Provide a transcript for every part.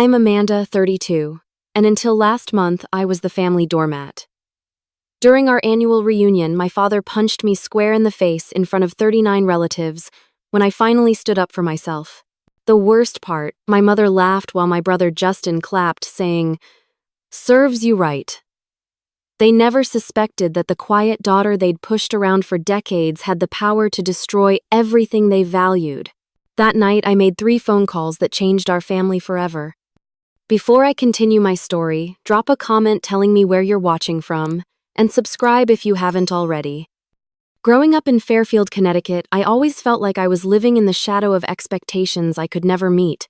I'm Amanda, 32, and until last month, I was the family doormat. During our annual reunion, my father punched me square in the face in front of 39 relatives when I finally stood up for myself. The worst part, my mother laughed while my brother Justin clapped, saying, "Serves you right." They never suspected that the quiet daughter they'd pushed around for decades had the power to destroy everything they valued. That night, I made 3 phone calls that changed our family forever. Before I continue my story, drop a comment telling me where you're watching from, and subscribe if you haven't already. Growing up in Fairfield, Connecticut, I always felt like I was living in the shadow of expectations I could never meet.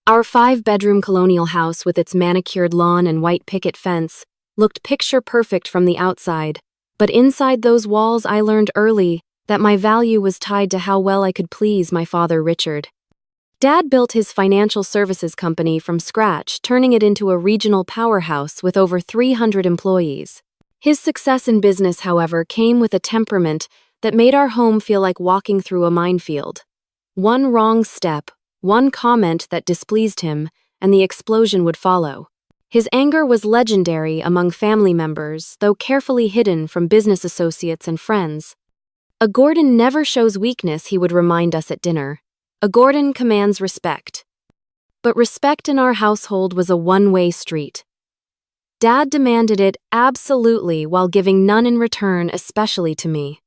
Our 5-bedroom colonial house with its manicured lawn and white picket fence looked picture-perfect from the outside, but inside those walls I learned early that my value was tied to how well I could please my father, Richard. Dad built his financial services company from scratch, turning it into a regional powerhouse with over 300 employees. His success in business, however, came with a temperament that made our home feel like walking through a minefield. One wrong step, one comment that displeased him, and the explosion would follow. His anger was legendary among family members, though carefully hidden from business associates and friends. "A Gordon never shows weakness," he would remind us at dinner. "A Gordon commands respect." But respect in our household was a one-way street. Dad demanded it absolutely while giving none in return, especially to me.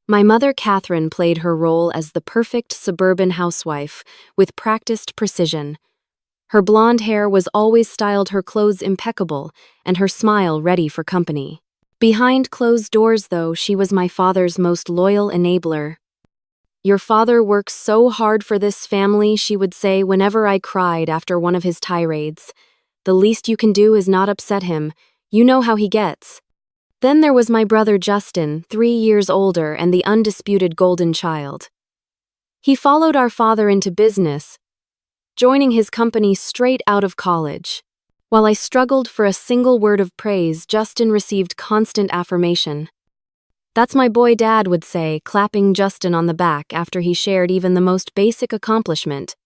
My mother, Catherine, played her role as the perfect suburban housewife with practiced precision. Her blonde hair was always styled, her clothes impeccable, and her smile ready for company. Behind closed doors, though, she was my father's most loyal enabler. "Your father works so hard for this family," she would say whenever I cried after one of his tirades. "The least you can do is not upset him. You know how he gets." Then there was my brother Justin, 3 years older and the undisputed golden child. He followed our father into business, joining his company straight out of college. While I struggled for a single word of praise, Justin received constant affirmation. "That's my boy," Dad would say, clapping Justin on the back after he shared even the most basic accomplishment.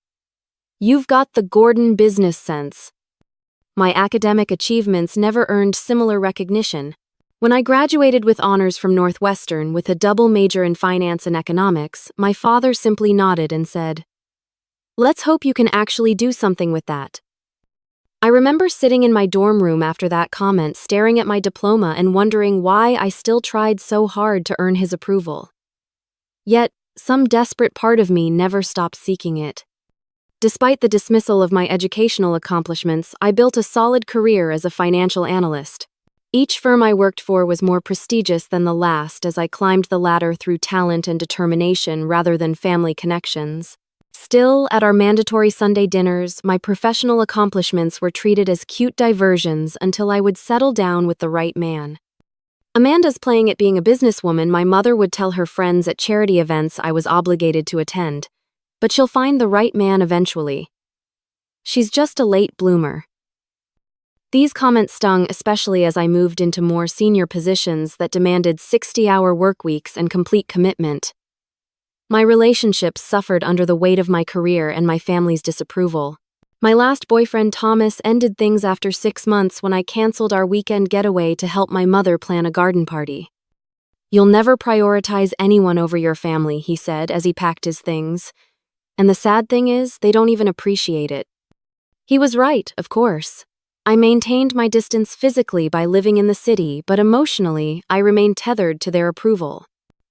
"You've got the Gordon business sense." My academic achievements never earned similar recognition. When I graduated with honors from Northwestern with a double major in finance and economics, my father simply nodded and said, "Let's hope you can actually do something with that." I remember sitting in my dorm room after that comment, staring at my diploma and wondering why I still tried so hard to earn his approval. Yet, some desperate part of me never stopped seeking it. Despite the dismissal of my educational accomplishments, I built a solid career as a financial analyst. Each firm I worked for was more prestigious than the last as I climbed the ladder through talent and determination rather than family connections. Still, at our mandatory Sunday dinners, my professional accomplishments were treated as cute diversions until I would settle down with the right man. "Amanda's playing at being a businesswoman," my mother would tell her friends at charity events I was obligated to attend. "But she'll find the right man eventually. She's just a late bloomer." These comments stung, especially as I moved into more senior positions that demanded 60-hour work weeks and complete commitment. My relationships suffered under the weight of my career and my family's disapproval. My last boyfriend, Thomas, ended things after 6 months when I canceled our weekend getaway to help my mother plan a garden party. "You'll never prioritize anyone over your family," he said as he packed his things. "And the sad thing is, they don't even appreciate it." He was right, of course. I maintained my distance physically by living in the city, but emotionally, I remained tethered to their approval.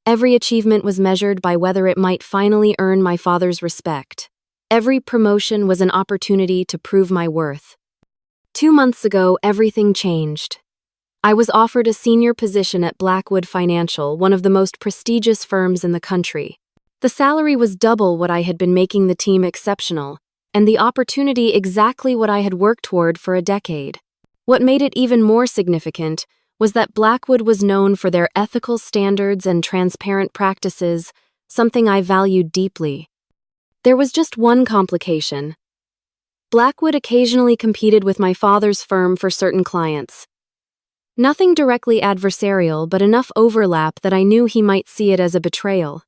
Every achievement was measured by whether it might finally earn my father's respect. Every promotion was an opportunity to prove my worth. 2 months ago, everything changed. I was offered a senior position at Blackwood Financial, one of the most prestigious firms in the country. The salary was double what I had been making, the team exceptional, and the opportunity exactly what I had worked toward for a decade. What made it even more significant was that Blackwood was known for their ethical standards and transparent practices, something I valued deeply. There was just one complication. Blackwood occasionally competed with my father's firm for certain clients. Nothing directly adversarial, but enough overlap that I knew he might see it as a betrayal.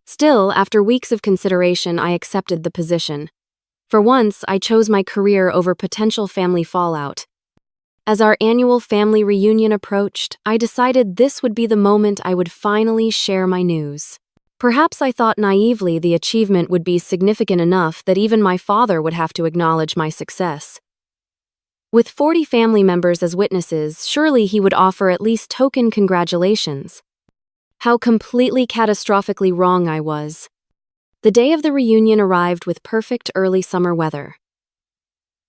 Still, after weeks of consideration, I accepted the position. For once, I chose my career over potential family fallout. As our annual family reunion approached, I decided this would be the moment I would finally share my news. Perhaps I thought naively the achievement would be significant enough that even my father would have to acknowledge my success. With 40 family members as witnesses, surely he would offer at least token congratulations. How completely catastrophically wrong I was. The day of the reunion arrived with perfect early summer weather.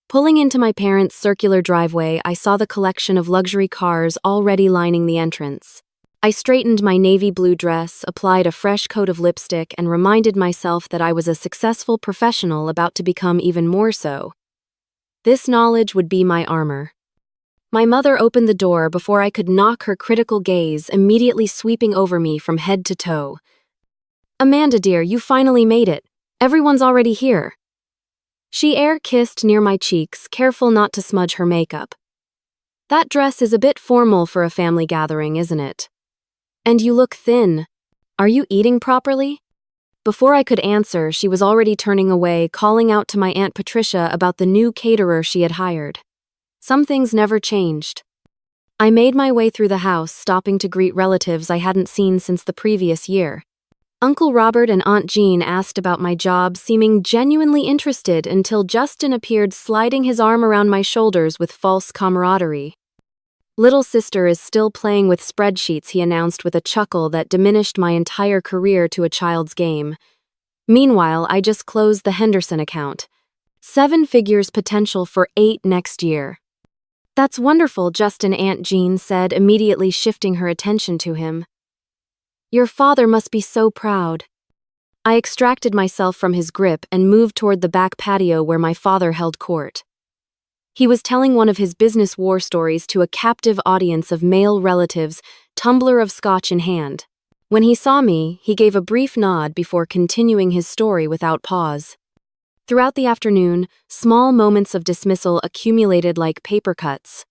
Pulling into my parents' circular driveway, I saw the collection of luxury cars already lining the entrance. I straightened my navy blue dress, applied a fresh coat of lipstick, and reminded myself that I was a successful professional about to become even more so. This knowledge would be my armor. My mother opened the door before I could knock her critical gaze, immediately sweeping over me from head to toe. "Amanda dear, you finally made it. Everyone's already here." She air-kissed near my cheeks, careful not to smudge her makeup. "That dress is a bit formal for a family gathering, isn't it? And you look thin. Are you eating properly?" Before I could answer, she was already turning away, calling out to my Aunt Patricia about the new caterer she had hired. Some things never changed. I made my way through the house, stopping to greet relatives I hadn't seen since the previous year. Uncle Robert and Aunt Jean asked about my job, seeming genuinely interested until Justin appeared, sliding his arm around my shoulders with false camaraderie. "Little sister is still playing with spreadsheets," he announced with a chuckle that diminished my entire career to a child's game. Meanwhile, I just closed the Henderson account. 7 figures potential for 8 next year. "That's wonderful," Justin, Aunt Jean said, immediately shifting her attention to him. "Your father must be so proud." I extracted myself from his grip and moved toward the back patio where my father held court. He was telling one of his business war stories to a captive audience of male relatives, tumbler of scotch in hand. When he saw me, he gave a brief nod before continuing his story without pause. Throughout the afternoon, small moments of dismissal accumulated like paper cuts.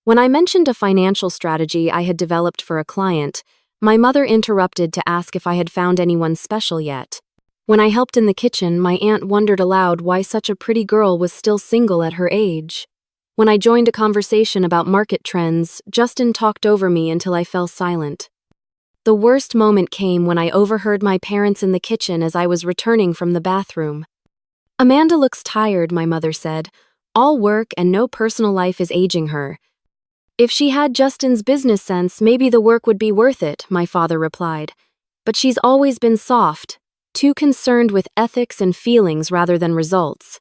When I mentioned a financial strategy I had developed for a client, my mother interrupted to ask if I had found anyone special yet. When I helped in the kitchen, my aunt wondered aloud why such a pretty girl was still single at her age. When I joined a conversation about market trends, Justin talked over me until I fell silent. The worst moment came when I overheard my parents in the kitchen as I was returning from the bathroom. "Amanda looks tired," my mother said. "All work and no personal life is aging her." "If she had Justin's business sense, maybe the work would be worth it," my father replied. "But she's always been soft, too concerned with ethics and feelings rather than results.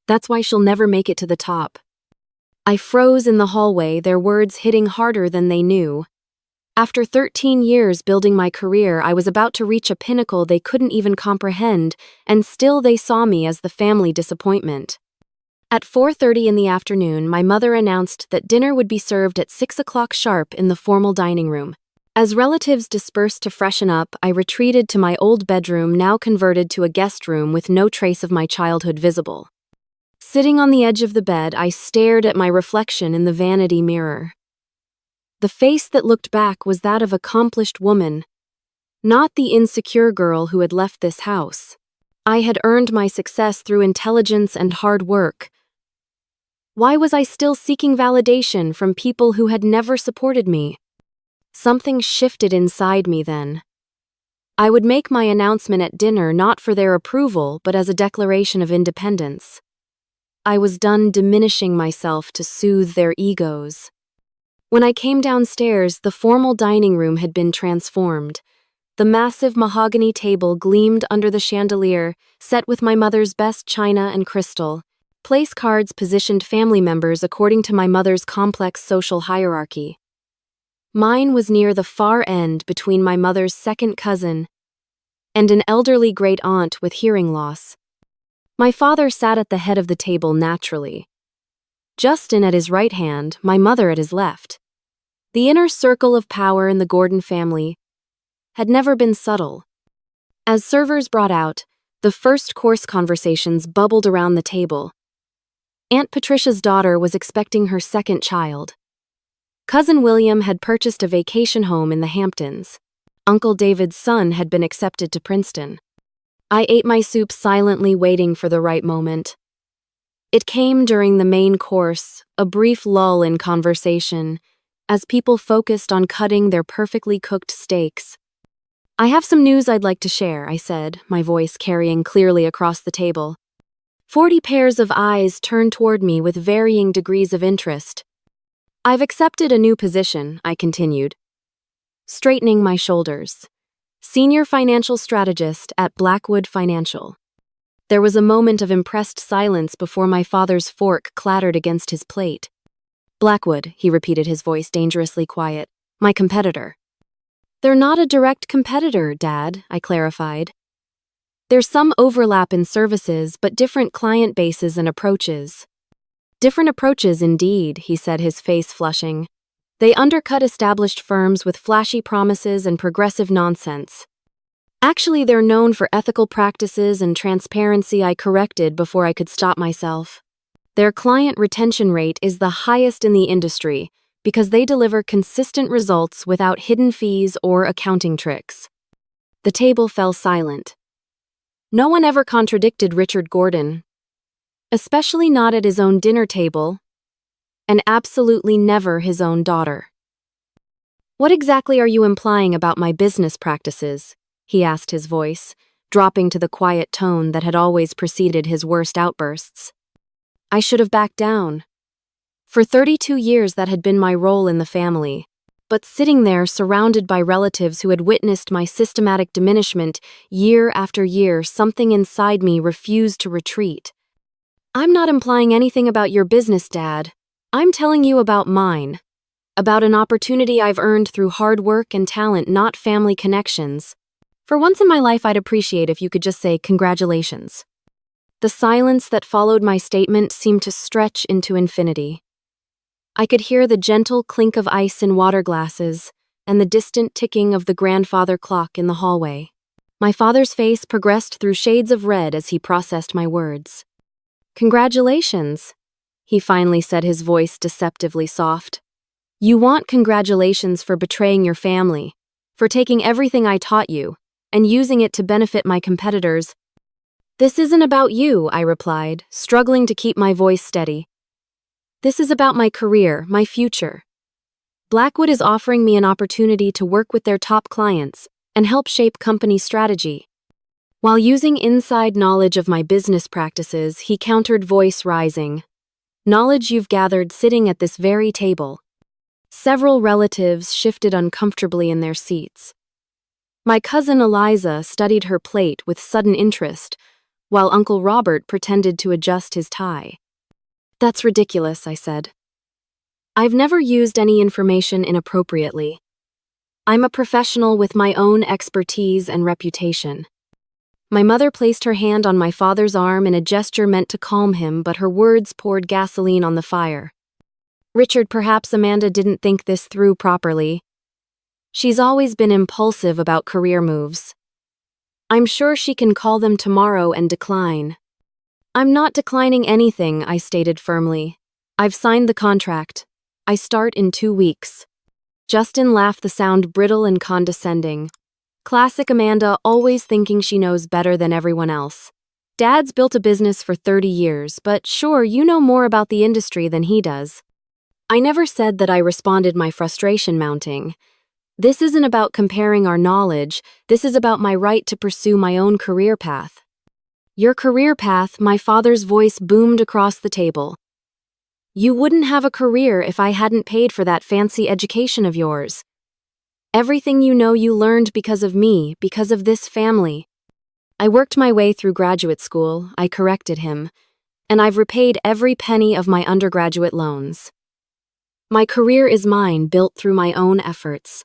That's why she'll never make it to the top." I froze in the hallway, their words hitting harder than they knew. After 13 years building my career, I was about to reach a pinnacle they couldn't even comprehend, and still they saw me as the family disappointment. At 4:30 in the afternoon, my mother announced that dinner would be served at 6 o'clock sharp in the formal dining room. As relatives dispersed to freshen up, I retreated to my old bedroom, now converted to a guest room with no trace of my childhood visible. Sitting on the edge of the bed, I stared at my reflection in the vanity mirror. The face that looked back was that of an accomplished woman, not the insecure girl who had left this house. I had earned my success through intelligence and hard work. Why was I still seeking validation from people who had never supported me? Something shifted inside me then. I would make my announcement at dinner not for their approval, but as a declaration of independence. I was done diminishing myself to soothe their egos. When I came downstairs, the formal dining room had been transformed. The massive mahogany table gleamed under the chandelier, set with my mother's best china and crystal. Place cards positioned family members according to my mother's complex social hierarchy. Mine was near the far end between my mother's second cousin and an elderly great-aunt with hearing loss. My father sat at the head of the table naturally. Justin at his right hand, my mother at his left. The inner circle of power in the Gordon family had never been subtle. As servers brought out, the first course conversations bubbled around the table. Aunt Patricia's daughter was expecting her second child. Cousin William had purchased a vacation home in the Hamptons. Uncle David's son had been accepted to Princeton. I ate my soup silently, waiting for the right moment. It came during the main course, a brief lull in conversation, as people focused on cutting their perfectly cooked steaks. "I have some news I'd like to share," I said, my voice carrying clearly across the table. 40 pairs of eyes turned toward me with varying degrees of interest. "I've accepted a new position," I continued, straightening my shoulders. "Senior financial strategist at Blackwood Financial." There was a moment of impressed silence before my father's fork clattered against his plate. "Blackwood," he repeated, his voice dangerously quiet. "My competitor." "They're not a direct competitor, Dad," I clarified. "There's some overlap in services, but different client bases and approaches." "Different approaches, indeed," he said, his face flushing. "They undercut established firms with flashy promises and progressive nonsense. Actually, they're known for ethical practices and transparency," I corrected before I could stop myself. "Their client retention rate is the highest in the industry because they deliver consistent results without hidden fees or accounting tricks." The table fell silent. No one ever contradicted Richard Gordon, especially not at his own dinner table, and absolutely never his own daughter. "What exactly are you implying about my business practices?" he asked, his voice dropping to the quiet tone that had always preceded his worst outbursts. I should have backed down. For 32 years that had been my role in the family, but sitting there surrounded by relatives who had witnessed my systematic diminishment year after year, something inside me refused to retreat. "I'm not implying anything about your business, Dad. I'm telling you about mine. About an opportunity I've earned through hard work and talent, not family connections. For once in my life, I'd appreciate if you could just say congratulations." The silence that followed my statement seemed to stretch into infinity. I could hear the gentle clink of ice in water glasses and the distant ticking of the grandfather clock in the hallway. My father's face progressed through shades of red as he processed my words. "Congratulations," he finally said, his voice deceptively soft. "You want congratulations for betraying your family, for taking everything I taught you, and using it to benefit my competitors." "This isn't about you," I replied, struggling to keep my voice steady. "This is about my career, my future. Blackwood is offering me an opportunity to work with their top clients and help shape company strategy." While using inside knowledge of my business practices, he countered, voice rising. "Knowledge you've gathered sitting at this very table." Several relatives shifted uncomfortably in their seats. My cousin Eliza studied her plate with sudden interest, while Uncle Robert pretended to adjust his tie. "That's ridiculous," I said. "I've never used any information inappropriately. I'm a professional with my own expertise and reputation." My mother placed her hand on my father's arm in a gesture meant to calm him, but her words poured gasoline on the fire. "Richard, perhaps Amanda didn't think this through properly. She's always been impulsive about career moves. I'm sure she can call them tomorrow and decline." "I'm not declining anything," I stated firmly. "I've signed the contract. I start in 2 weeks." Justin laughed, the sound brittle and condescending. Classic Amanda, always thinking she knows better than everyone else. "Dad's built a business for 30 years, but sure, you know more about the industry than he does." I never said that, I responded, my frustration mounting. "This isn't about comparing our knowledge, this is about my right to pursue my own career path." "Your career path?" My father's voice boomed across the table. "You wouldn't have a career if I hadn't paid for that fancy education of yours. Everything you know you learned because of me, because of this family." "I worked my way through graduate school," I corrected him, "and I've repaid every penny of my undergraduate loans. My career is mine, built through my own efforts."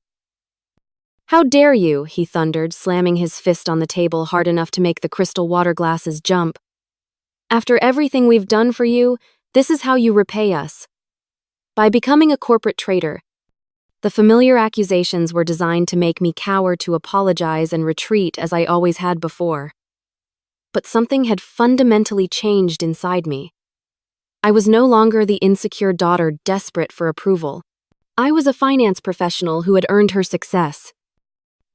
"How dare you," he thundered, slamming his fist on the table hard enough to make the crystal water glasses jump. "After everything we've done for you, this is how you repay us. By becoming a corporate traitor." The familiar accusations were designed to make me cower, to apologize and retreat as I always had before. But something had fundamentally changed inside me. I was no longer the insecure daughter desperate for approval. I was a finance professional who had earned her success.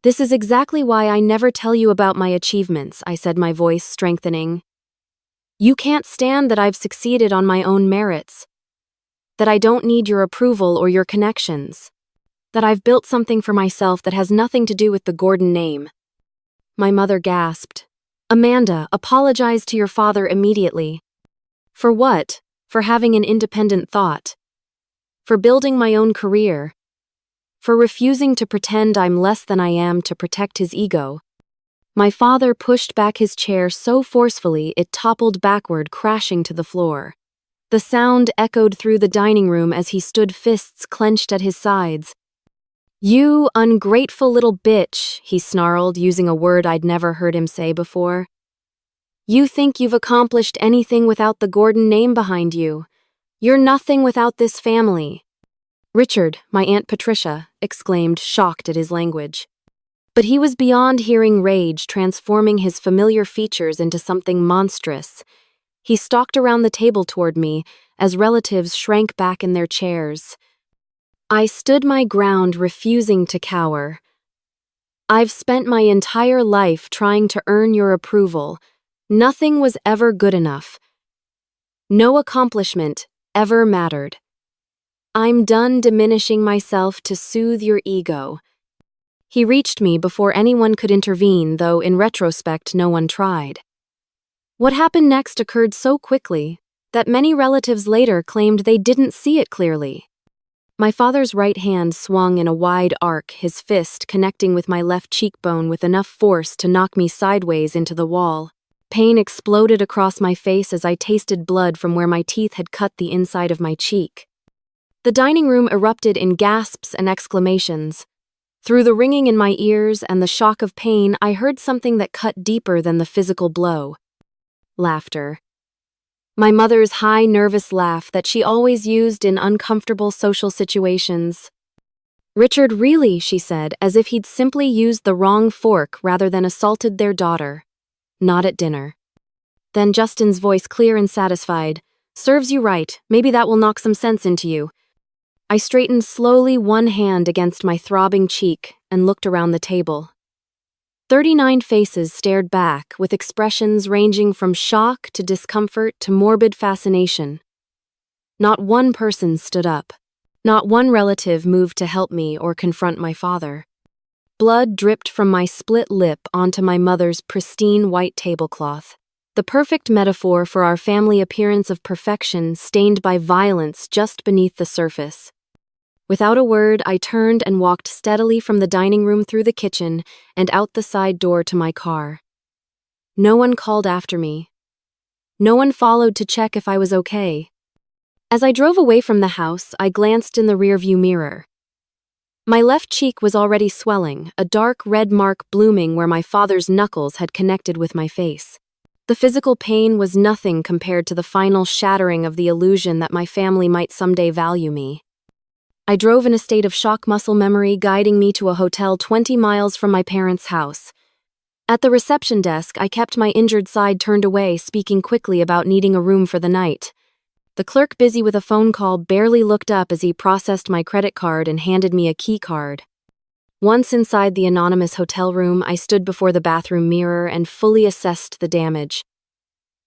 This is exactly why I never tell you about my achievements, I said, my voice strengthening. You can't stand that I've succeeded on my own merits, that I don't need your approval or your connections, that I've built something for myself that has nothing to do with the Gordon name. My mother gasped. Amanda, apologize to your father immediately. For what? For having an independent thought. For building my own career. For refusing to pretend I'm less than I am to protect his ego. My father pushed back his chair so forcefully it toppled backward, crashing to the floor. The sound echoed through the dining room as he stood, fists clenched at his sides. You ungrateful little bitch, he snarled, using a word I'd never heard him say before. You think you've accomplished anything without the Gordon name behind you. You're nothing without this family. Richard, my Aunt Patricia, exclaimed, shocked at his language. But he was beyond hearing rage, transforming his familiar features into something monstrous. He stalked around the table toward me as relatives shrank back in their chairs. I stood my ground, refusing to cower. I've spent my entire life trying to earn your approval. Nothing was ever good enough. No accomplishment ever mattered. I'm done diminishing myself to soothe your ego. He reached me before anyone could intervene, though in retrospect no one tried. What happened next occurred so quickly that many relatives later claimed they didn't see it clearly. My father's right hand swung in a wide arc, his fist connecting with my left cheekbone with enough force to knock me sideways into the wall. Pain exploded across my face as I tasted blood from where my teeth had cut the inside of my cheek. The dining room erupted in gasps and exclamations. Through the ringing in my ears and the shock of pain, I heard something that cut deeper than the physical blow. Laughter. My mother's high, nervous laugh that she always used in uncomfortable social situations. Richard, really, she said, as if he'd simply used the wrong fork rather than assaulted their daughter. Not at dinner. Then Justin's voice, clear and satisfied. Serves you right, maybe that will knock some sense into you. I straightened slowly, one hand against my throbbing cheek, and looked around the table. 39 faces stared back, with expressions ranging from shock to discomfort to morbid fascination. Not one person stood up. Not one relative moved to help me or confront my father. Blood dripped from my split lip onto my mother's pristine white tablecloth. The perfect metaphor for our family appearance of perfection stained by violence just beneath the surface. Without a word, I turned and walked steadily from the dining room through the kitchen and out the side door to my car. No one called after me. No one followed to check if I was okay. As I drove away from the house, I glanced in the rearview mirror. My left cheek was already swelling, a dark red mark blooming where my father's knuckles had connected with my face. The physical pain was nothing compared to the final shattering of the illusion that my family might someday value me. I drove in a state of shock muscle memory, guiding me to a hotel 20 miles from my parents' house. At the reception desk, I kept my injured side turned away, speaking quickly about needing a room for the night. The clerk, busy with a phone call, barely looked up as he processed my credit card and handed me a key card. Once inside the anonymous hotel room, I stood before the bathroom mirror and fully assessed the damage.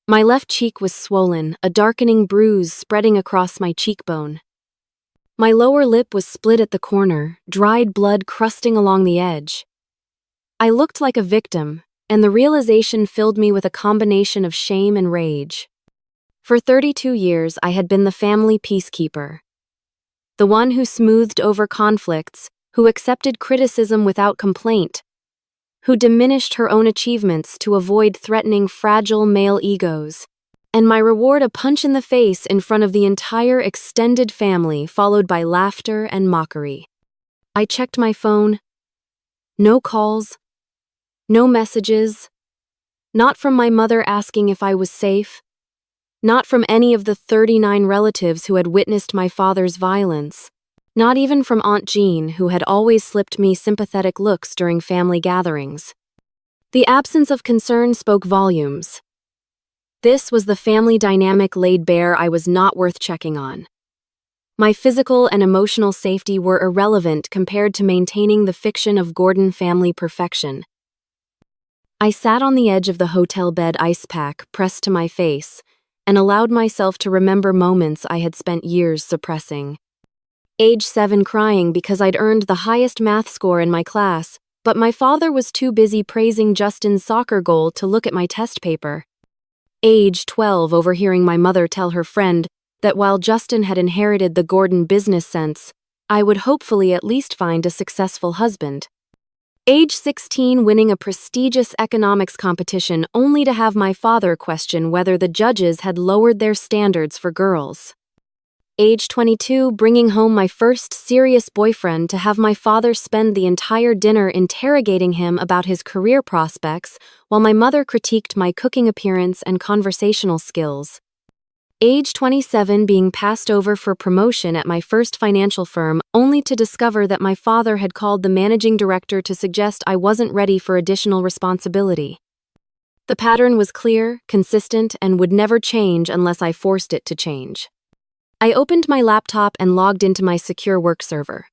My left cheek was swollen, a darkening bruise spreading across my cheekbone. My lower lip was split at the corner, dried blood crusting along the edge. I looked like a victim, and the realization filled me with a combination of shame and rage. For 32 years, I had been the family peacekeeper. The one who smoothed over conflicts, who accepted criticism without complaint, who diminished her own achievements to avoid threatening fragile male egos. And my reward, a punch in the face in front of the entire extended family, followed by laughter and mockery. I checked my phone. No calls. No messages. Not from my mother asking if I was safe. Not from any of the 39 relatives who had witnessed my father's violence. Not even from Aunt Jean, who had always slipped me sympathetic looks during family gatherings. The absence of concern spoke volumes. This was the family dynamic laid bare I was not worth checking on. My physical and emotional safety were irrelevant compared to maintaining the fiction of Gordon family perfection. I sat on the edge of the hotel bed ice pack pressed to my face and allowed myself to remember moments I had spent years suppressing. Age 7 crying because I'd earned the highest math score in my class, but my father was too busy praising Justin's soccer goal to look at my test paper. Age 12 overhearing my mother tell her friend that while Justin had inherited the Gordon business sense, I would hopefully at least find a successful husband. Age 16 winning a prestigious economics competition only to have my father question whether the judges had lowered their standards for girls. Age 22 bringing home my first serious boyfriend to have my father spend the entire dinner interrogating him about his career prospects while my mother critiqued my cooking appearance and conversational skills. Age 27 being passed over for promotion at my first financial firm only to discover that my father had called the managing director to suggest I wasn't ready for additional responsibility. The pattern was clear, consistent, and would never change unless I forced it to change. I opened my laptop and logged into my secure work server.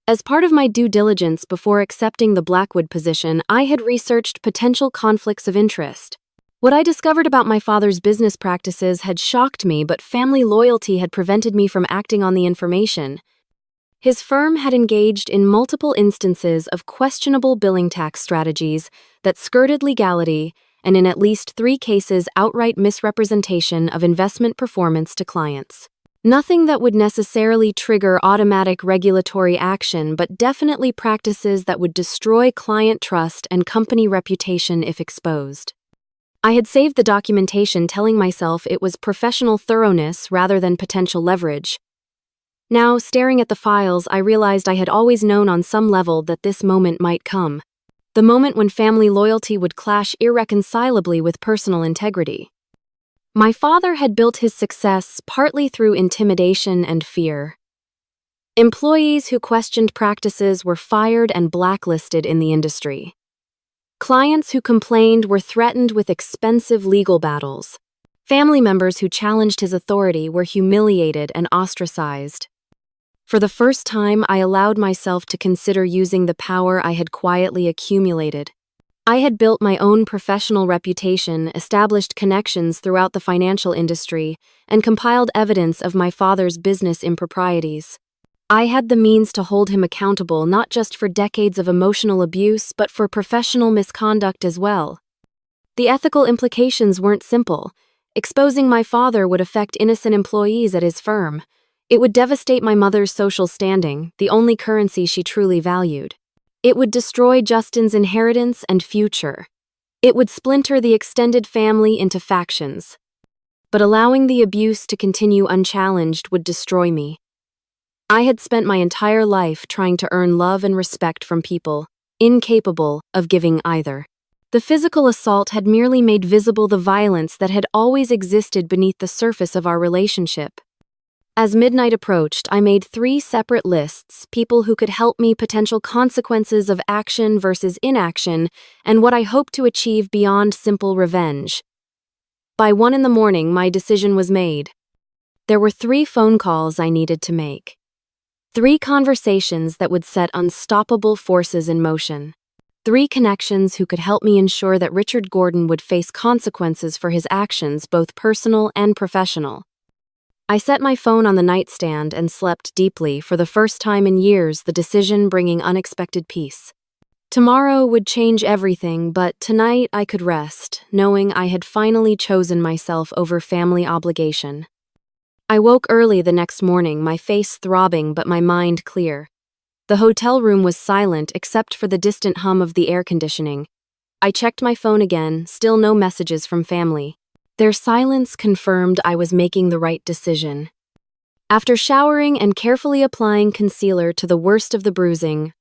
As part of my due diligence before accepting the Blackwood position, I had researched potential conflicts of interest. What I discovered about my father's business practices had shocked me, but family loyalty had prevented me from acting on the information. His firm had engaged in multiple instances of questionable billing tax strategies that skirted legality and in at least 3 cases outright misrepresentation of investment performance to clients. Nothing that would necessarily trigger automatic regulatory action, but definitely practices that would destroy client trust and company reputation if exposed. I had saved the documentation telling myself it was professional thoroughness rather than potential leverage. Now, staring at the files, I realized I had always known on some level that this moment might come. The moment when family loyalty would clash irreconcilably with personal integrity. My father had built his success partly through intimidation and fear. Employees who questioned practices were fired and blacklisted in the industry. Clients who complained were threatened with expensive legal battles. Family members who challenged his authority were humiliated and ostracized. For the first time, I allowed myself to consider using the power I had quietly accumulated. I had built my own professional reputation, established connections throughout the financial industry, and compiled evidence of my father's business improprieties. I had the means to hold him accountable not just for decades of emotional abuse, but for professional misconduct as well. The ethical implications weren't simple. Exposing my father would affect innocent employees at his firm. It would devastate my mother's social standing, the only currency she truly valued. It would destroy Justin's inheritance and future. It would splinter the extended family into factions. But allowing the abuse to continue unchallenged would destroy me. I had spent my entire life trying to earn love and respect from people, incapable of giving either. The physical assault had merely made visible the violence that had always existed beneath the surface of our relationship. As midnight approached, I made 3 separate lists: people who could help me, potential consequences of action versus inaction, and what I hoped to achieve beyond simple revenge. By 1 a.m, my decision was made. There were 3 phone calls I needed to make. 3 conversations that would set unstoppable forces in motion. 3 connections who could help me ensure that Richard Gordon would face consequences for his actions, both personal and professional. I set my phone on the nightstand and slept deeply, for the first time in years, the decision bringing unexpected peace. Tomorrow would change everything, but tonight I could rest, knowing I had finally chosen myself over family obligation. I woke early the next morning, my face throbbing but my mind clear. The hotel room was silent except for the distant hum of the air conditioning. I checked my phone again, still no messages from family. Their silence confirmed I was making the right decision. After showering and carefully applying concealer to the worst of the bruising,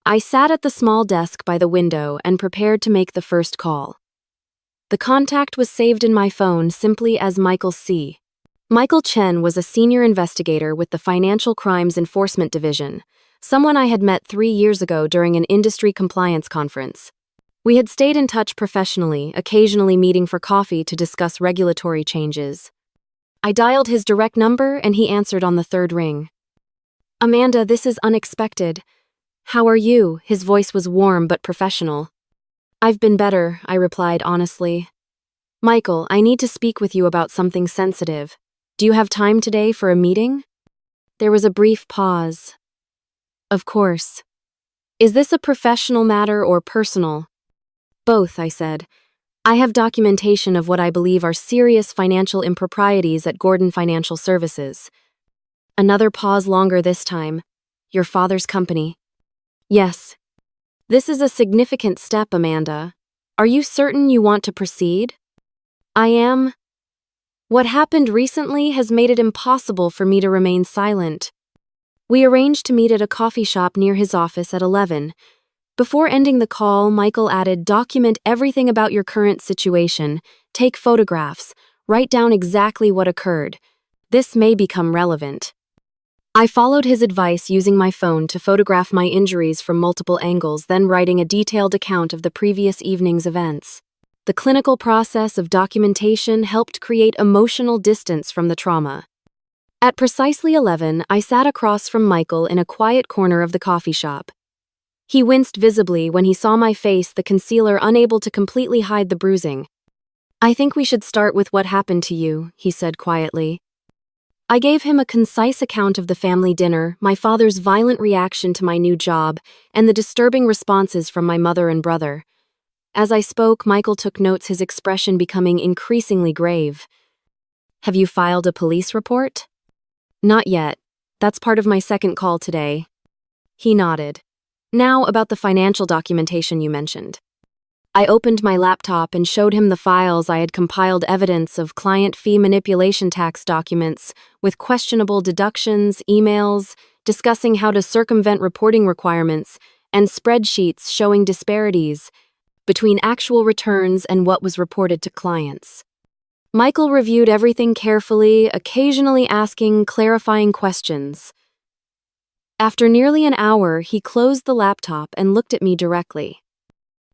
I sat at the small desk by the window and prepared to make the first call. The contact was saved in my phone simply as Michael C. Michael Chen was a senior investigator with the Financial Crimes Enforcement Division, someone I had met 3 years ago during an industry compliance conference. We had stayed in touch professionally, occasionally meeting for coffee to discuss regulatory changes. I dialed his direct number and he answered on the third ring. "Amanda, this is unexpected. How are you?" His voice was warm but professional. "I've been better," I replied honestly. "Michael, I need to speak with you about something sensitive. Do you have time today for a meeting?" There was a brief pause. "Of course. Is this a professional matter or personal?" "Both," I said. "I have documentation of what I believe are serious financial improprieties at Gordon Financial Services." Another pause, longer this time. "Your father's company?" "Yes." "This is a significant step, Amanda. Are you certain you want to proceed?" "I am. What happened recently has made it impossible for me to remain silent." We arranged to meet at a coffee shop near his office at 11. Before ending the call, Michael added, "Document everything about your current situation. Take photographs. Write down exactly what occurred. This may become relevant." I followed his advice, using my phone to photograph my injuries from multiple angles, then writing a detailed account of the previous evening's events. The clinical process of documentation helped create emotional distance from the trauma. At precisely 11, I sat across from Michael in a quiet corner of the coffee shop. He winced visibly when he saw my face, the concealer unable to completely hide the bruising. "I think we should start with what happened to you," he said quietly. I gave him a concise account of the family dinner, my father's violent reaction to my new job, and the disturbing responses from my mother and brother. As I spoke, Michael took notes, his expression becoming increasingly grave. "Have you filed a police report?" "Not yet. That's part of my second call today." He nodded. "Now about the financial documentation you mentioned." I opened my laptop and showed him the files I had compiled, evidence of client fee manipulation tax documents with questionable deductions, emails discussing how to circumvent reporting requirements, and spreadsheets showing disparities between actual returns and what was reported to clients. Michael reviewed everything carefully, occasionally asking clarifying questions. After nearly an hour, he closed the laptop and looked at me directly.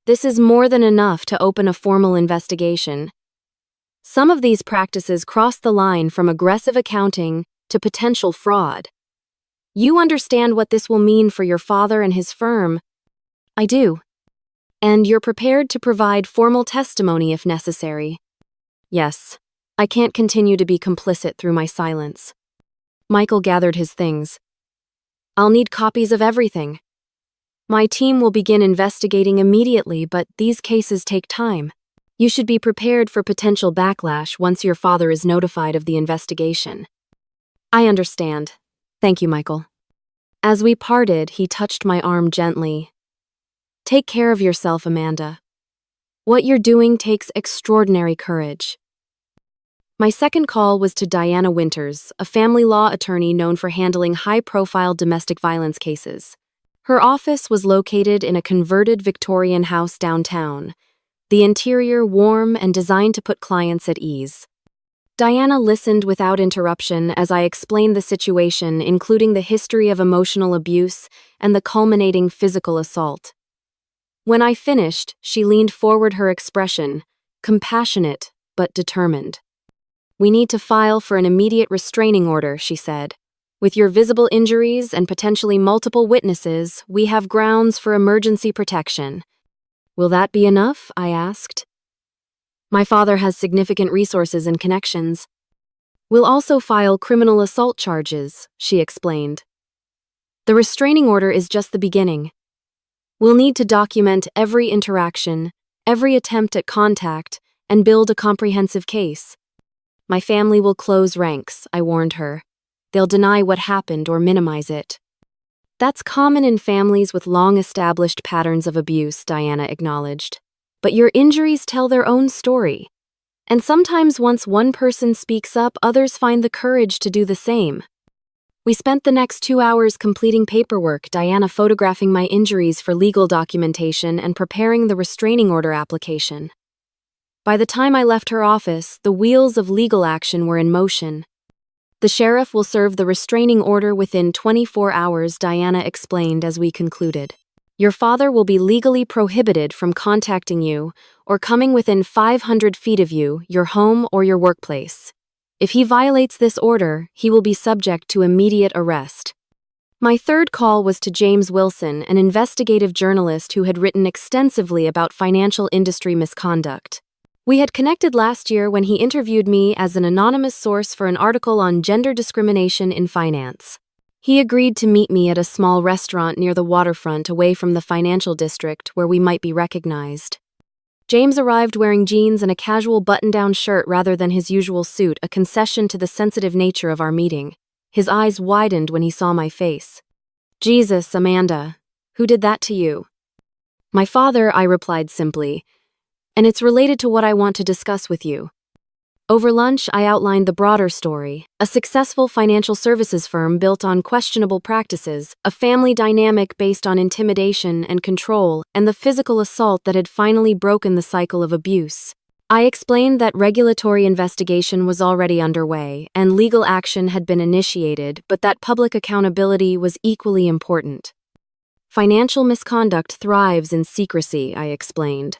"This is more than enough to open a formal investigation. Some of these practices cross the line from aggressive accounting to potential fraud. You understand what this will mean for your father and his firm?" "I do." "And you're prepared to provide formal testimony if necessary?" "Yes. I can't continue to be complicit through my silence." Michael gathered his things. "I'll need copies of everything. My team will begin investigating immediately, but these cases take time. You should be prepared for potential backlash once your father is notified of the investigation." "I understand. Thank you, Michael." As we parted, he touched my arm gently. "Take care of yourself, Amanda. What you're doing takes extraordinary courage." My second call was to Diana Winters, a family law attorney known for handling high-profile domestic violence cases. Her office was located in a converted Victorian house downtown, the interior warm and designed to put clients at ease. Diana listened without interruption as I explained the situation, including the history of emotional abuse and the culminating physical assault. When I finished, she leaned forward, her expression compassionate but determined. "We need to file for an immediate restraining order," she said. "With your visible injuries and potentially multiple witnesses, we have grounds for emergency protection." "Will that be enough?" I asked. "My father has significant resources and connections." "We'll also file criminal assault charges," she explained. "The restraining order is just the beginning. We'll need to document every interaction, every attempt at contact, and build a comprehensive case." "My family will close ranks," I warned her. "They'll deny what happened or minimize it." "That's common in families with long-established patterns of abuse," Diana acknowledged. "But your injuries tell their own story. And sometimes once one person speaks up, others find the courage to do the same." We spent the next 2 hours completing paperwork, Diana photographing my injuries for legal documentation and preparing the restraining order application. By the time I left her office, the wheels of legal action were in motion. "The sheriff will serve the restraining order within 24 hours, Diana explained as we concluded. "Your father will be legally prohibited from contacting you or coming within 500 feet of you, your home or your workplace." If he violates this order, he will be subject to immediate arrest. My third call was to James Wilson, an investigative journalist who had written extensively about financial industry misconduct. We had connected last year when he interviewed me as an anonymous source for an article on gender discrimination in finance. He agreed to meet me at a small restaurant near the waterfront away from the financial district where we might be recognized. James arrived wearing jeans and a casual button-down shirt rather than his usual suit, a concession to the sensitive nature of our meeting. His eyes widened when he saw my face. "Jesus, Amanda, who did that to you?" "My father," I replied simply, "and it's related to what I want to discuss with you." Over lunch, I outlined the broader story: a successful financial services firm built on questionable practices, a family dynamic based on intimidation and control, and the physical assault that had finally broken the cycle of abuse. I explained that regulatory investigation was already underway and legal action had been initiated, but that public accountability was equally important. Financial misconduct thrives in secrecy, I explained.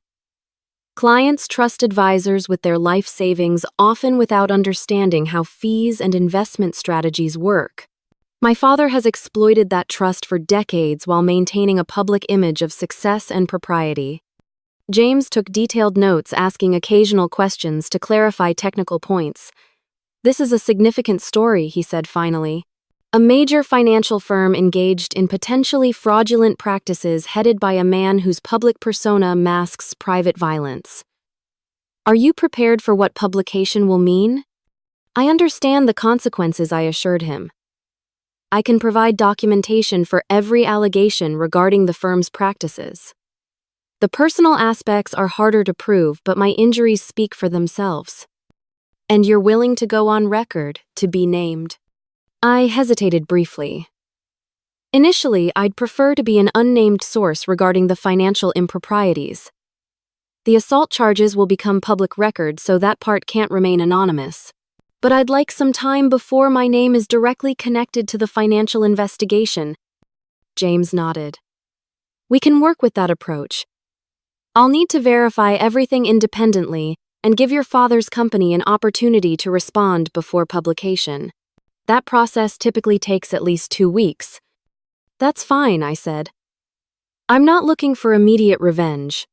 Clients trust advisors with their life savings, often without understanding how fees and investment strategies work. My father has exploited that trust for decades while maintaining a public image of success and propriety. James took detailed notes, asking occasional questions to clarify technical points. "This is a significant story," he said finally. "A major financial firm engaged in potentially fraudulent practices headed by a man whose public persona masks private violence. Are you prepared for what publication will mean?" "I understand the consequences," I assured him. "I can provide documentation for every allegation regarding the firm's practices. The personal aspects are harder to prove, but my injuries speak for themselves." "And you're willing to go on record, to be named?" I hesitated briefly. Initially, I'd prefer to be an unnamed source regarding the financial improprieties. The assault charges will become public record, so that part can't remain anonymous. But I'd like some time before my name is directly connected to the financial investigation. James nodded. "We can work with that approach. I'll need to verify everything independently and give your father's company an opportunity to respond before publication. That process typically takes at least 2 weeks. "That's fine," I said. "I'm not looking for immediate revenge.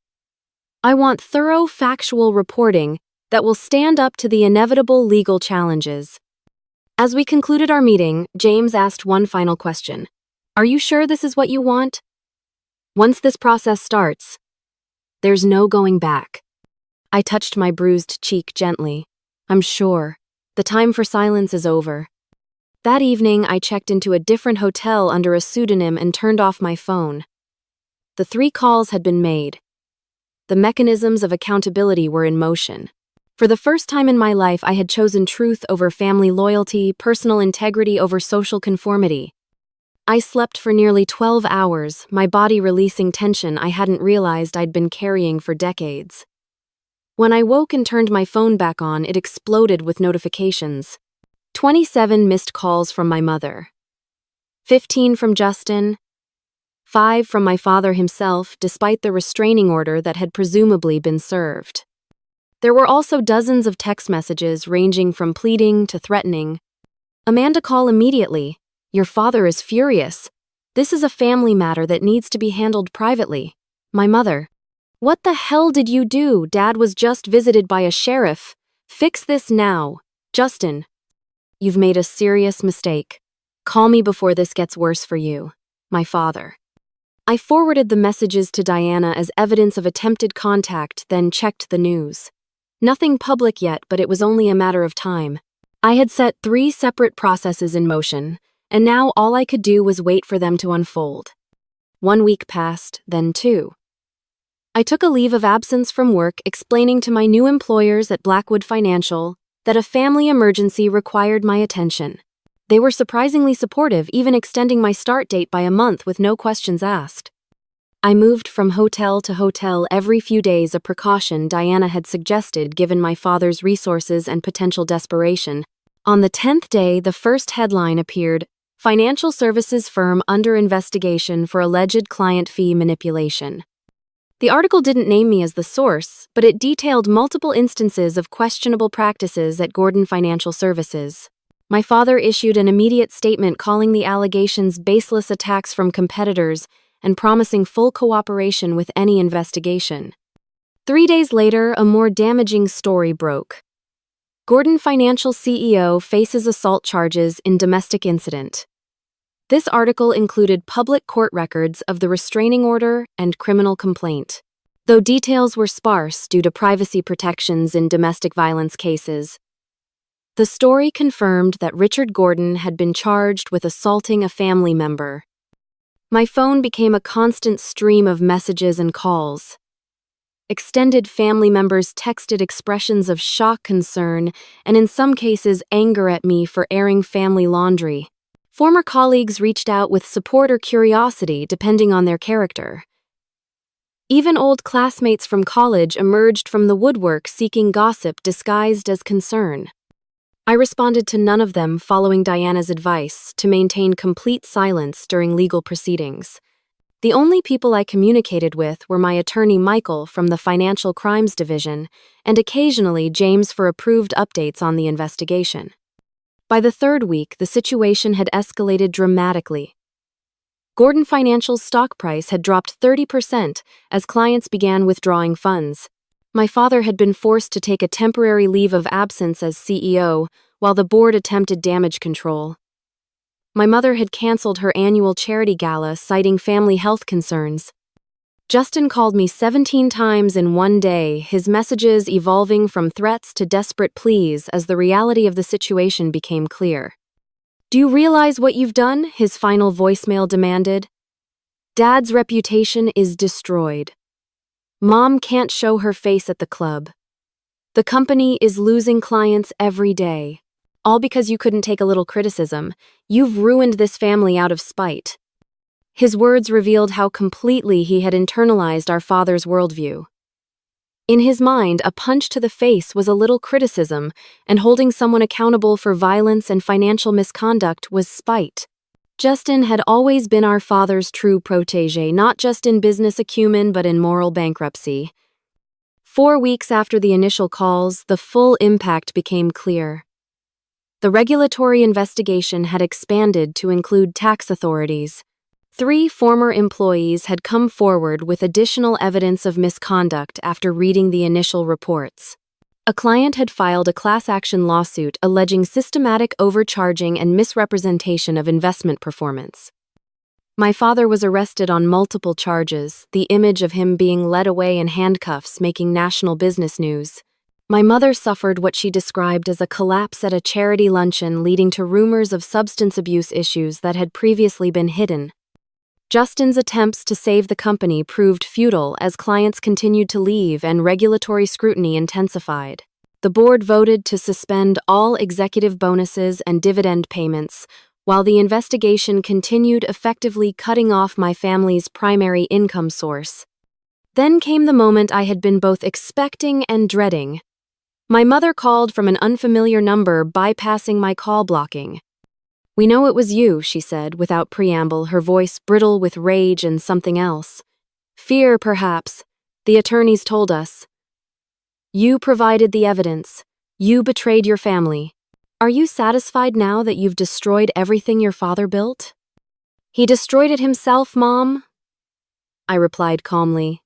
I want thorough, factual reporting that will stand up to the inevitable legal challenges." As we concluded our meeting, James asked one final question. "Are you sure this is what you want?" "Once this process starts, there's no going back." I touched my bruised cheek gently. "I'm sure. The time for silence is over." That evening, I checked into a different hotel under a pseudonym and turned off my phone. The 3 calls had been made. The mechanisms of accountability were in motion. For the first time in my life, I had chosen truth over family loyalty, personal integrity over social conformity. I slept for nearly 12 hours, my body releasing tension I hadn't realized I'd been carrying for decades. When I woke and turned my phone back on, it exploded with notifications. 27 missed calls from my mother. 15 from Justin. 5 from my father himself, despite the restraining order that had presumably been served. There were also dozens of text messages ranging from pleading to threatening. "Amanda, call immediately. Your father is furious. This is a family matter that needs to be handled privately." My mother. "What the hell did you do? Dad was just visited by a sheriff. Fix this now." Justin. "You've made a serious mistake. Call me before this gets worse for you." My father. I forwarded the messages to Diana as evidence of attempted contact, then checked the news. Nothing public yet, but it was only a matter of time. I had set 3 separate processes in motion, and now all I could do was wait for them to unfold. 1 week passed, then 2. I took a leave of absence from work, explaining to my new employers at Blackwood Financial that a family emergency required my attention. They were surprisingly supportive, even extending my start date by a month with no questions asked. I moved from hotel to hotel every few days, a precaution Diana had suggested given my father's resources and potential desperation. On the 10th day, the first headline appeared: "Financial services firm under investigation for alleged client fee manipulation." The article didn't name me as the source, but it detailed multiple instances of questionable practices at Gordon Financial Services. My father issued an immediate statement calling the allegations baseless attacks from competitors and promising full cooperation with any investigation. 3 days later, a more damaging story broke. Gordon Financial CEO faces assault charges in domestic incident. This article included public court records of the restraining order and criminal complaint. Though details were sparse due to privacy protections in domestic violence cases, the story confirmed that Richard Gordon had been charged with assaulting a family member. My phone became a constant stream of messages and calls. Extended family members texted expressions of shock, concern, and in some cases anger at me for airing family laundry. Former colleagues reached out with support or curiosity, depending on their character. Even old classmates from college emerged from the woodwork seeking gossip disguised as concern. I responded to none of them, following Diana's advice to maintain complete silence during legal proceedings. The only people I communicated with were my attorney Michael from the Financial Crimes Division and occasionally James for approved updates on the investigation. By the third week, the situation had escalated dramatically. Gordon Financial's stock price had dropped 30% as clients began withdrawing funds. My father had been forced to take a temporary leave of absence as CEO while the board attempted damage control. My mother had canceled her annual charity gala, citing family health concerns. Justin called me 17 times in one day, his messages evolving from threats to desperate pleas as the reality of the situation became clear. "Do you realize what you've done?" his final voicemail demanded. "Dad's reputation is destroyed. Mom can't show her face at the club. The company is losing clients every day. All because you couldn't take a little criticism. You've ruined this family out of spite." His words revealed how completely he had internalized our father's worldview. In his mind, a punch to the face was a little criticism, and holding someone accountable for violence and financial misconduct was spite. Justin had always been our father's true protégé, not just in business acumen but in moral bankruptcy. 4 weeks after the initial calls, the full impact became clear. The regulatory investigation had expanded to include tax authorities. 3 former employees had come forward with additional evidence of misconduct after reading the initial reports. A client had filed a class action lawsuit alleging systematic overcharging and misrepresentation of investment performance. My father was arrested on multiple charges, the image of him being led away in handcuffs making national business news. My mother suffered what she described as a collapse at a charity luncheon, leading to rumors of substance abuse issues that had previously been hidden. Justin's attempts to save the company proved futile as clients continued to leave and regulatory scrutiny intensified. The board voted to suspend all executive bonuses and dividend payments, while the investigation continued, effectively cutting off my family's primary income source. Then came the moment I had been both expecting and dreading. My mother called from an unfamiliar number, bypassing my call blocking. "We know it was you," she said, without preamble, her voice brittle with rage and something else. "Fear, perhaps. The attorneys told us. You provided the evidence. You betrayed your family. Are you satisfied now that you've destroyed everything your father built?" "He destroyed it himself, Mom," I replied calmly.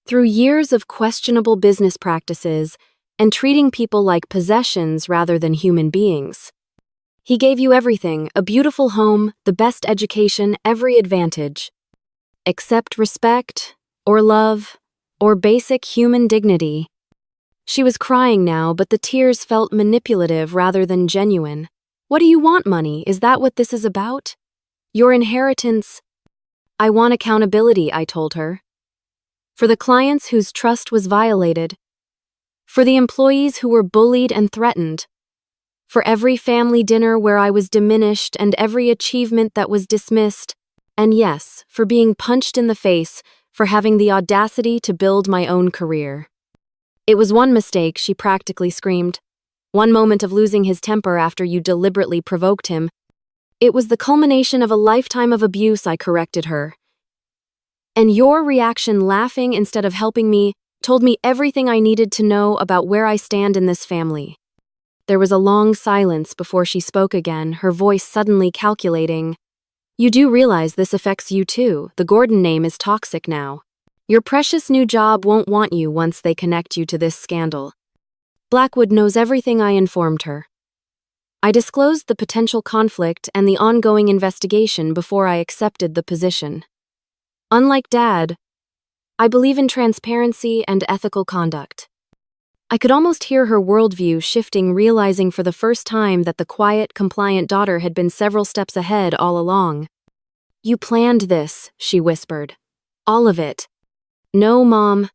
"Through years of questionable business practices and treating people like possessions rather than human beings. He gave you everything, a beautiful home, the best education, every advantage. Except respect, or love, or basic human dignity." She was crying now, but the tears felt manipulative rather than genuine. "What do you want, money? Is that what this is about? Your inheritance?" "I want accountability," I told her. "For the clients whose trust was violated. For the employees who were bullied and threatened. For every family dinner where I was diminished and every achievement that was dismissed. And yes, for being punched in the face, for having the audacity to build my own career." "It was one mistake," she practically screamed. "One moment of losing his temper after you deliberately provoked him. It was the culmination of a lifetime of abuse," I corrected her. And your reaction, laughing instead of helping me, told me everything I needed to know about where I stand in this family. There was a long silence before she spoke again, her voice suddenly calculating. You do realize this affects you too. The Gordon name is toxic now. Your precious new job won't want you once they connect you to this scandal. Blackwood knows everything, I informed her. I disclosed the potential conflict and the ongoing investigation before I accepted the position. Unlike Dad, I believe in transparency and ethical conduct. I could almost hear her worldview shifting, realizing for the first time that the quiet, compliant daughter had been several steps ahead all along. You planned this, she whispered. All of it. No, Mom.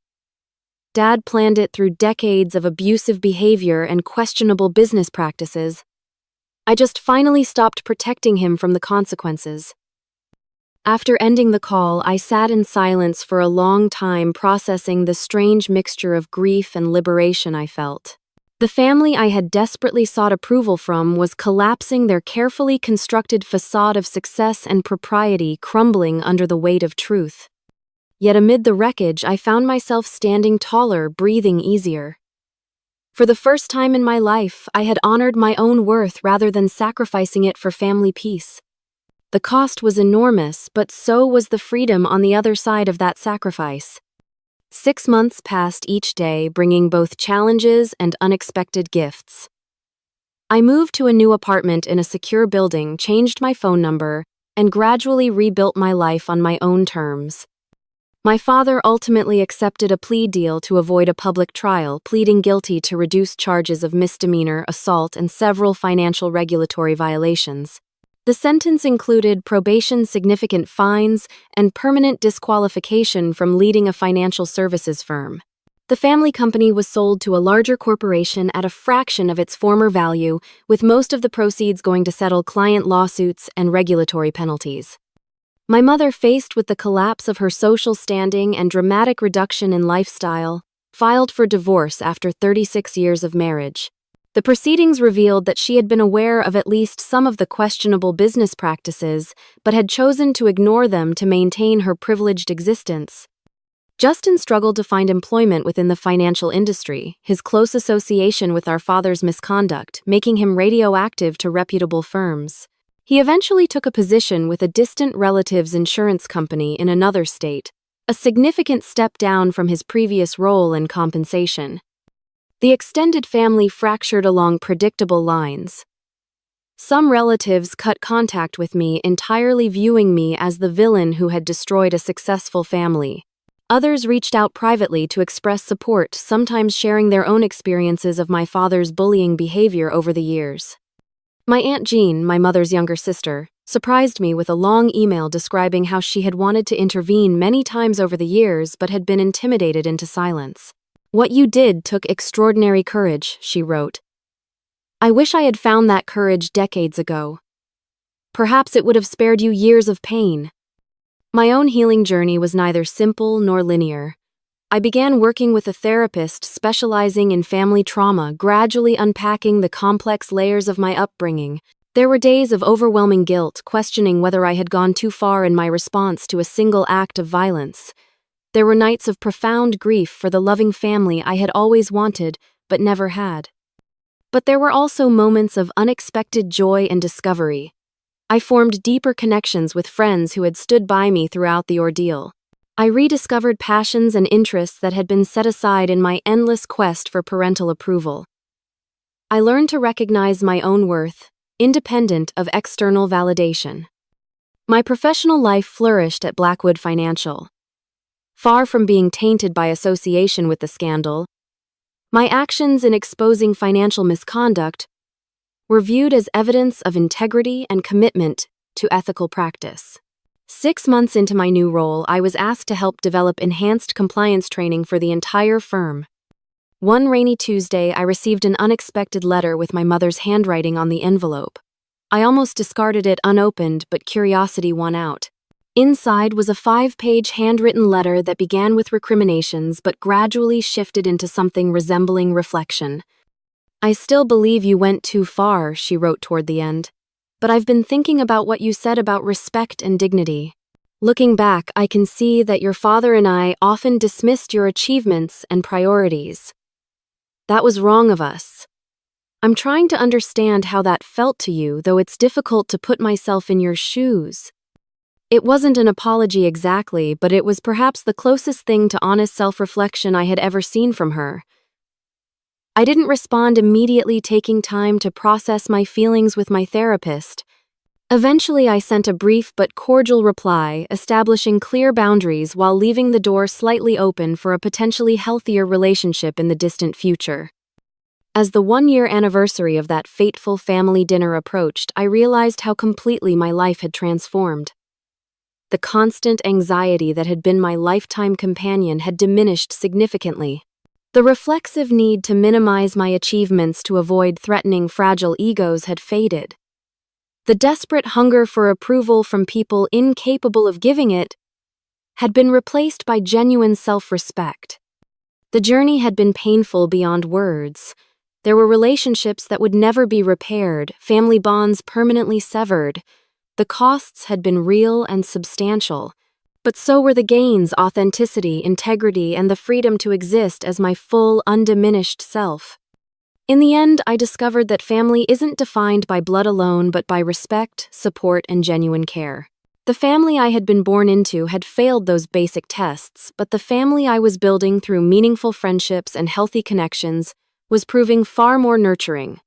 Dad planned it through decades of abusive behavior and questionable business practices. I just finally stopped protecting him from the consequences. After ending the call, I sat in silence for a long time, processing the strange mixture of grief and liberation I felt. The family I had desperately sought approval from was collapsing, their carefully constructed facade of success and propriety crumbling under the weight of truth. Yet amid the wreckage, I found myself standing taller, breathing easier. For the first time in my life, I had honored my own worth rather than sacrificing it for family peace. The cost was enormous, but so was the freedom on the other side of that sacrifice. 6 months passed each day, bringing both challenges and unexpected gifts. I moved to a new apartment in a secure building, changed my phone number, and gradually rebuilt my life on my own terms. My father ultimately accepted a plea deal to avoid a public trial, pleading guilty to reduced charges of misdemeanor, assault, and several financial regulatory violations. The sentence included probation, significant fines, and permanent disqualification from leading a financial services firm. The family company was sold to a larger corporation at a fraction of its former value, with most of the proceeds going to settle client lawsuits and regulatory penalties. My mother, faced with the collapse of her social standing and dramatic reduction in lifestyle, filed for divorce after 36 years of marriage. The proceedings revealed that she had been aware of at least some of the questionable business practices, but had chosen to ignore them to maintain her privileged existence. Justin struggled to find employment within the financial industry, his close association with our father's misconduct making him radioactive to reputable firms. He eventually took a position with a distant relative's insurance company in another state, a significant step down from his previous role and compensation. The extended family fractured along predictable lines. Some relatives cut contact with me, entirely viewing me as the villain who had destroyed a successful family. Others reached out privately to express support, sometimes sharing their own experiences of my father's bullying behavior over the years. My Aunt Jean, my mother's younger sister, surprised me with a long email describing how she had wanted to intervene many times over the years but had been intimidated into silence. What you did took extraordinary courage, she wrote. I wish I had found that courage decades ago. Perhaps it would have spared you years of pain. My own healing journey was neither simple nor linear. I began working with a therapist specializing in family trauma, gradually unpacking the complex layers of my upbringing. There were days of overwhelming guilt, questioning whether I had gone too far in my response to a single act of violence. There were nights of profound grief for the loving family I had always wanted, but never had. But there were also moments of unexpected joy and discovery. I formed deeper connections with friends who had stood by me throughout the ordeal. I rediscovered passions and interests that had been set aside in my endless quest for parental approval. I learned to recognize my own worth, independent of external validation. My professional life flourished at Blackwood Financial. Far from being tainted by association with the scandal, my actions in exposing financial misconduct were viewed as evidence of integrity and commitment to ethical practice. 6 months into my new role, I was asked to help develop enhanced compliance training for the entire firm. One rainy Tuesday, I received an unexpected letter with my mother's handwriting on the envelope. I almost discarded it unopened, but curiosity won out. Inside was a 5-page handwritten letter that began with recriminations but gradually shifted into something resembling reflection. I still believe you went too far, she wrote toward the end. But I've been thinking about what you said about respect and dignity. Looking back, I can see that your father and I often dismissed your achievements and priorities. That was wrong of us. I'm trying to understand how that felt to you, though it's difficult to put myself in your shoes. It wasn't an apology exactly, but it was perhaps the closest thing to honest self-reflection I had ever seen from her. I didn't respond immediately, taking time to process my feelings with my therapist. Eventually, I sent a brief but cordial reply, establishing clear boundaries while leaving the door slightly open for a potentially healthier relationship in the distant future. As the one-year anniversary of that fateful family dinner approached, I realized how completely my life had transformed. The constant anxiety that had been my lifetime companion had diminished significantly. The reflexive need to minimize my achievements to avoid threatening fragile egos had faded. The desperate hunger for approval from people incapable of giving it had been replaced by genuine self-respect. The journey had been painful beyond words. There were relationships that would never be repaired, family bonds permanently severed. The costs had been real and substantial, but so were the gains: authenticity, integrity, and the freedom to exist as my full, undiminished self. In the end, I discovered that family isn't defined by blood alone, but by respect, support, and genuine care. The family I had been born into had failed those basic tests, but the family I was building through meaningful friendships and healthy connections was proving far more nurturing.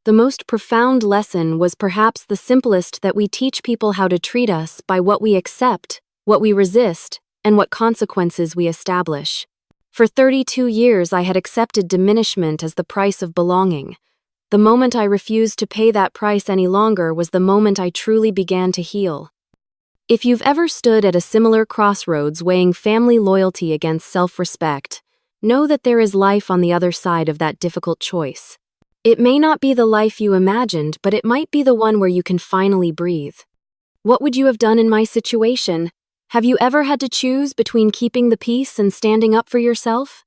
The most profound lesson was perhaps the simplest: that we teach people how to treat us by what we accept, what we resist, and what consequences we establish. For 32 years, I had accepted diminishment as the price of belonging. The moment I refused to pay that price any longer was the moment I truly began to heal. If you've ever stood at a similar crossroads, weighing family loyalty against self-respect, know that there is life on the other side of that difficult choice. It may not be the life you imagined, but it might be the one where you can finally breathe. What would you have done in my situation? Have you ever had to choose between keeping the peace and standing up for yourself?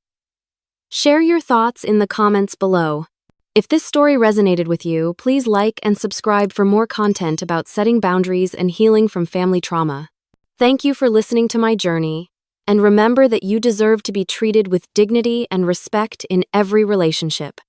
Share your thoughts in the comments below. If this story resonated with you, please like and subscribe for more content about setting boundaries and healing from family trauma. Thank you for listening to my journey, and remember that you deserve to be treated with dignity and respect in every relationship.